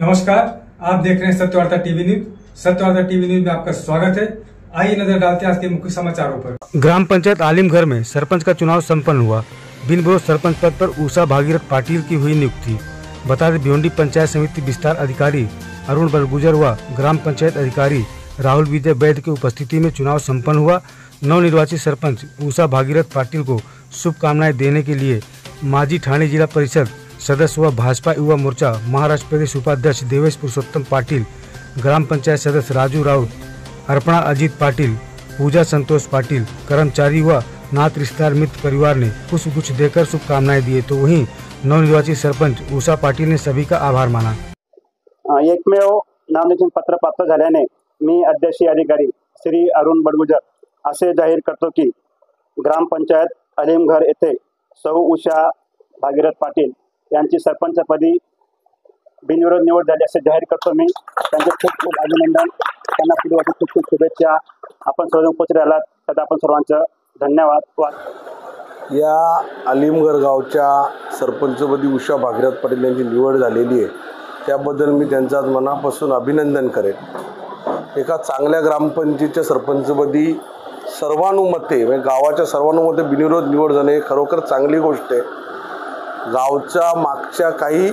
नमस्कार, आप देख रहे हैं Satyavarta TV news. Satyavarta TV news में आपका स्वागत है। आइए नजर डालते हैं आज के मुख्य समाचारों पर। ग्राम पंचायत आलिमघर में सरपंच का चुनाव संपन्न हुआ। बिन विरोध सरपंच पद पर उषा भागीरथ पाटिल की हुई नियुक्ति। बता दें, भिवंडी पंचायत समिति विस्तार अधिकारी अरुण बड़गुजर व ग्राम पंचायत अधिकारी राहुल विजय वैद्य की उपस्थिति में चुनाव संपन्न हुआ। नवनिर्वाचित सरपंच उषा भागीरथ पाटिल को शुभकामनाएं देने के लिए माजी ठाणे जिला परिषद सदस्य व भाजपा युवा मोर्चा महाराष्ट्र प्रदेश उपाध्यक्ष देवेश पुरुषोत्तम पाटिल, ग्राम पंचायत सदस्य राजू राउत, अर्पणा अजीत पाटिल, पूजा संतोष पाटिल, कर्मचारी व नात रिश्तेदार मित्र परिवार ने पुष्पगुच्छ देकर शुभकामनाएं दिए। तो वहीं नवनिर्वाचित सरपंच उषा पाटिल ने सभी का आभार माना। एकमेव नामनिर्देशन पत्र प्राप्त झाल्याने मी अध्यक्षीय अधिकारी श्री अरुण बडगुजर असे जाहीर करतो की ग्रामपंचायत आलिमघर येथे सौ उषा भागीरथ पाटिल यांची सरपंचपदी बिनविरोध निवड झाली असे जाहीर करतो मी। त्यांचे खूप खूप अभिनंदन, त्यांना पुढे खूप खूप शुभेच्छा। आपण सर्व उपस्थित राहिलात त्यात आपण सर्वांचं धन्यवाद। या आलिमघर गावच्या सरपंचपदी उषा भागीरथ पाटिल यांची निवड झालेली आहे, त्याबद्दल मी त्यांचा मनापासून अभिनंदन करेन। एका चांगल्या ग्रामपंचायतीच्या सरपंचपदी सर्वानुमते म्हणजे गावाच्या सर्वानुमते बिनविरोध निवड झाणे ही खरोखर चांगली गोष्ट आहे। गावच्या मागच्या काही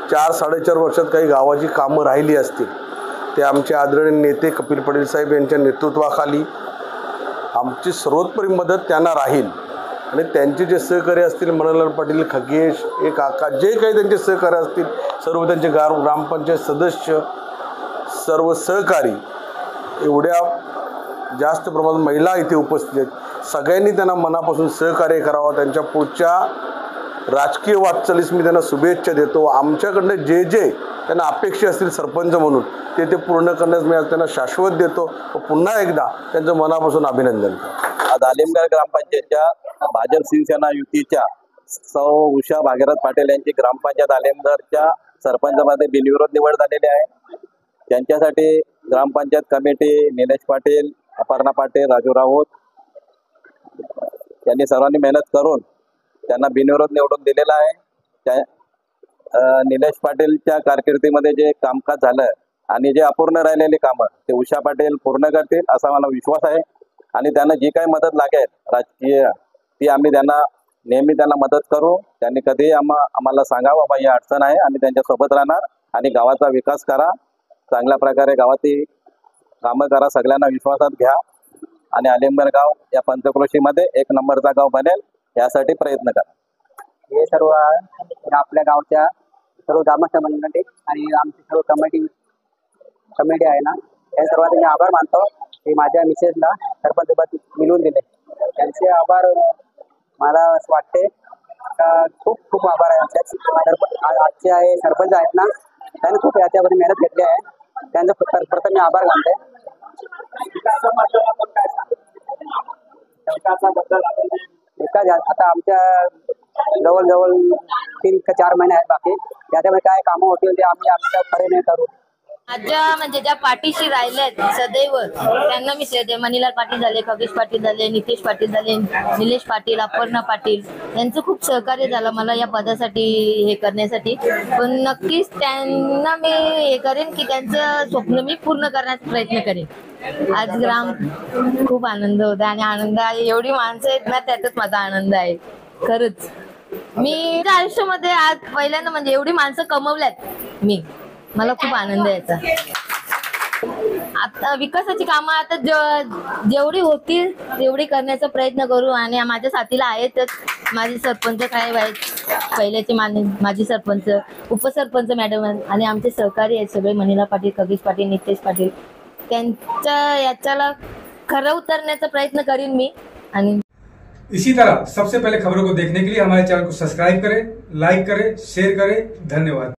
4-4.5 वर्षात काही गावाची कामं राहिली असतील, ते आमचे आदरणीय नेते कपिल पाटील साहेब यांच्या नेतृत्वाखाली आमची सर्वोत्तम मदत त्यांना राहील आणि त्यांचे जे सहकारी असतील मनोहर पाटील, खगेश, काका, जे काही त्यांचे सहकारी असतील सर्व त्यांचे ग्रामपंचायत सदस्य, सर्व सहकारी, एवढ्या जास्त प्रमाणात महिला इथे उपस्थित आहेत, सगळ्यांनी त्यांना मनापासून सहकार्य करावं। त्यांच्या पुढच्या राजकीय वाटचालीस मी त्यांना शुभेच्छा देतो। आमच्याकडनं जे जे त्यांना अपेक्षा असतील सरपंच म्हणून ते पूर्ण करण्यास मी त्यांना शाश्वत देतो। पुन्हा एकदा त्यांचं मनापासून अभिनंदन करतो। आज आलिमघर ग्रामपंचायतच्या भाजप शिवसेना युतीच्या सौ उषा भागीरथ पाटिल यांची ग्रामपंचायत आलिमघरच्या सरपंचमध्ये बिनविरोध निवड झालेली आहे। त्यांच्यासाठी ग्रामपंचायत कमिटी निलेश पाटील, अपर्णा पाटील, राजू राऊत यांनी सर्वांनी मेहनत करून त्यांना बिनविरोध निवडून दिलेला आहे। निलेश पाटीलच्या कारकिर्दीमध्ये जे कामकाज झालं आणि जे अपूर्ण राहिलेली कामं ते उषा पाटील पूर्ण करतील असा मला विश्वास आहे आणि त्यांना जी काही मदत लागेल राजकीय ती आम्ही त्यांना नेहमी त्यांना मदत करू। त्यांनी कधीही आम्हाला सांगा बाबा ही अडचण आहे, आम्ही त्यांच्यासोबत राहणार आणि गावाचा विकास करा, चांगल्या प्रकारे गावातील कामं करा, सगळ्यांना विश्वासात घ्या आणि आलिमघर गाव या पंचक्रोशीमध्ये 1 नंबरचा गाव बनेल यासाठी प्रयत्न करा। हे सर्व आपल्या गावच्या सर्व ग्रामस्थ मंडळी आणि आमची सर्व कमिटी आहे ना, या सर्वांचे मी आभार मानतो की माझ्या मिसेसला सरपंचपद मिळवून दिले। त्यांचे आभार मला वाटते खूप खूप आभार आहे। आजचे आहे सरपंच आहेत ना, त्यांनी खूप याच्यामध्ये मेहनत घेतली आहे, त्यांचा प्रथम मी आभार मानते। आता आमच्या जवळजवळ 3 ते 4 महिने आहेत बाकी, याच्यामध्ये काय कामं होतील ते आम्ही आमच्या परीने करू। माझ्या म्हणजे ज्या पाठीशी राहिल्यात सदैव त्यांना मी श्रेय, मनीलाल पाटील झाले, खगेश पाटील झाले, नितेश पाटील झाले, निलेश पाटील, अपर्णा पाटील यांचं खूप सहकार्य झालं मला या पदासाठी हे करण्यासाठी। पण नक्कीच त्यांना मी हे करेन की त्यांचं स्वप्न मी पूर्ण करण्याचा प्रयत्न करेन। आज खूप आनंद होता आणि आनंद आहे, एवढी माणसं आहेत ना त्यातच माझा आनंद आहे खरंच। मी आयुष्यामध्ये आज पहिल्यांदा म्हणजे एवढी माणसं कमवल्यात मी, मला खूप आनंद यायचा। आता विकासाची कामं आता जेवढी होतील तेवढी करण्याचा प्रयत्न करू आणि माझ्या साथीला आहेतच माझे सरपंच साहेब आहेत, पहिल्याचे माजी सरपंच, उपसरपंच मॅडम आणि आमचे सहकारी आहेत सगळे, मनीला पाटील, खगेश पाटील, नितेश पाटील, त्यांच्या याच्याला खरं उतरण्याचा प्रयत्न करीन मी। आणि इसी तरह सबसे पहले खबरों को देखने के लिए हमारे चैनल को सब्सक्राइब करें, लाइक करें, शेयर करें। धन्यवाद।